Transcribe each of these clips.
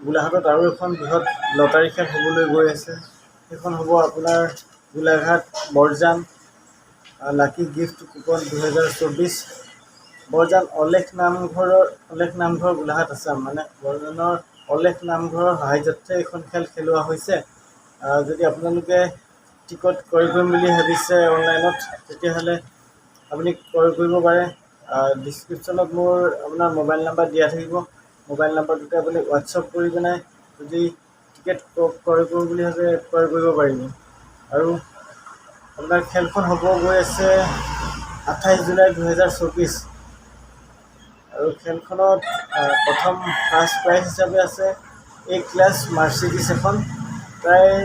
গোলাঘাটত আৰু এখন বৃহৎ লটাৰী খেল হ'বলৈ গৈ আছে। সেইখন হ'ব আপোনাৰ গোলাঘাট বৰজান লাকি গিফ্ট কুপন 2024। বৰজান অলেখ নামঘৰ গোলাঘাট আছাম, মানে বৰজানৰ অলেখ নামঘৰৰ সাহায্যতে এইখন খেল খেলোৱা হৈছে। যদি আপোনালোকে টিকট ক্ৰয় কৰিম বুলি ভাবিছে অনলাইনত, তেতিয়াহ'লে আপুনি ক্ৰয় কৰিব পাৰে। ডিছক্ৰিপশ্যনত মোৰ আপোনাৰ মোবাইল নাম্বাৰ দিয়া থাকিব। মোবাইল নাম্বাৰটোতে আপুনি হোৱাটছআপ কৰি পিনে যদি টিকেট ক্ৰয় কৰোঁ বুলি ভাবে ক্ৰয় কৰিব পাৰিব। আৰু আপোনাৰ খেলখন হ'ব গৈ আছে 28 জুলাই 2024। আৰু খেলখনত প্ৰথম ফাৰ্ষ্ট প্ৰাইজ হিচাপে আছে A-ক্লাছ মাৰ্চিডিছ এখন, প্ৰায়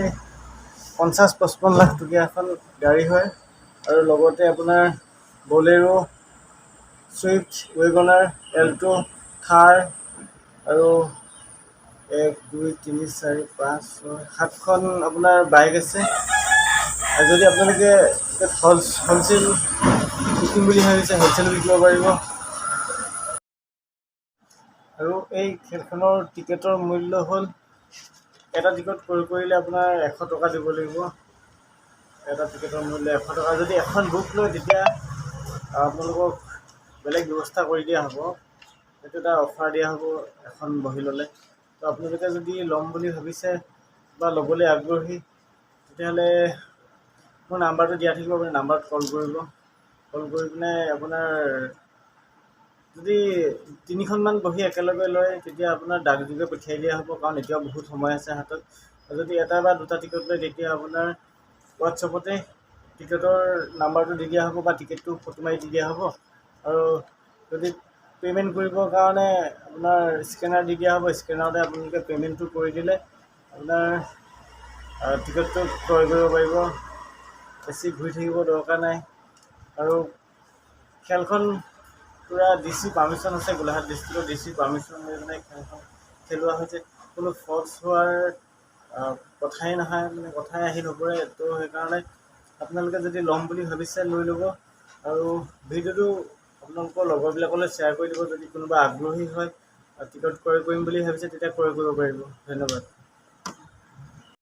50-55 লাখ টকীয়া এখন গাড়ী হয়। আৰু লগতে আপোনাৰ বলেৰো, ছুইফ্ট, ৱেগনাৰ, এল্টো, থাৰ আৰু 1, 2, 3, 4, 5, 6, 7খন আপোনাৰ বাইক আছে। আৰু যদি আপোনালোকে হ'লচেল বিকিম বুলি ভাবিছে, হ'লচেল বিকিব পাৰিব। আৰু এই খেলখনৰ টিকেটৰ মূল্য হ'ল, এটা টিকট ক্ৰয় কৰিলে আপোনাৰ 100 টকা দিব লাগিব। এটা টিকেটৰ মূল্য 100 টকা। যদি এখন বুক লয় তেতিয়া আপোনালোকক বেলেগ ব্যৱস্থা কৰি দিয়া হ'ব। সেইটো এটা অফাৰ দিয়া হ'ব এখন বহি ল'লে। তো আপোনালোকে যদি ল'ম বুলি ভাবিছে বা ল'বলৈ আগ্ৰহী, তেতিয়াহ'লে মোৰ নাম্বাৰটো দিয়া থাকিব। আপুনি নাম্বাৰত কল কৰিব। কল কৰি পিনে আপোনাৰ যদি 3খনমান বহি একেলগে লয়, তেতিয়া আপোনাৰ ডাকযোগে পঠিয়াই দিয়া হ'ব, কাৰণ এতিয়াও বহুত সময় আছে হাতত। যদি এটা বা দুটা টিকেট লয়, তেতিয়া আপোনাৰ হোৱাটছআপতে টিকেটৰ নাম্বাৰটো দি দিয়া হ'ব বা টিকেটটো ফটো মাৰি দি দিয়া হ'ব। আৰু যদি পে'মেণ্ট কৰিবৰ কাৰণে আপোনাৰ স্কেনাৰ দি দিয়া হ'ব, স্কেনাৰতে আপোনালোকে পে'মেণ্টটো কৰি দিলে আপোনাৰ টিকেটটো ক্ৰয় কৰিব পাৰিব। বেছি ঘূৰি থাকিব দৰকাৰ নাই। আৰু খেলখন পূৰা DC পাৰ্মিশ্যন আছে, গোলাঘাট ডিষ্ট্ৰিক্টৰ DC পাৰ্মিশ্যন লৈ পিনে খেলখন খেলোৱা হৈছে। কোনো ফল্ছ হোৱাৰ কথাই আহি নপৰে। তো সেইকাৰণে আপোনালোকে যদি ল'ম বুলি ভাবিছে লৈ ল'ব। আৰু ভিডিঅ'টো আপোনালোকৰ লগৰবিলাকলৈ শ্বেয়াৰ কৰি দিব। যদি কোনোবা আগ্ৰহী হয় টিকট ক্ৰয় কৰিম বুলি ভাবিছে, তেতিয়া ক্ৰয় কৰিব পাৰিব। ধন্যবাদ।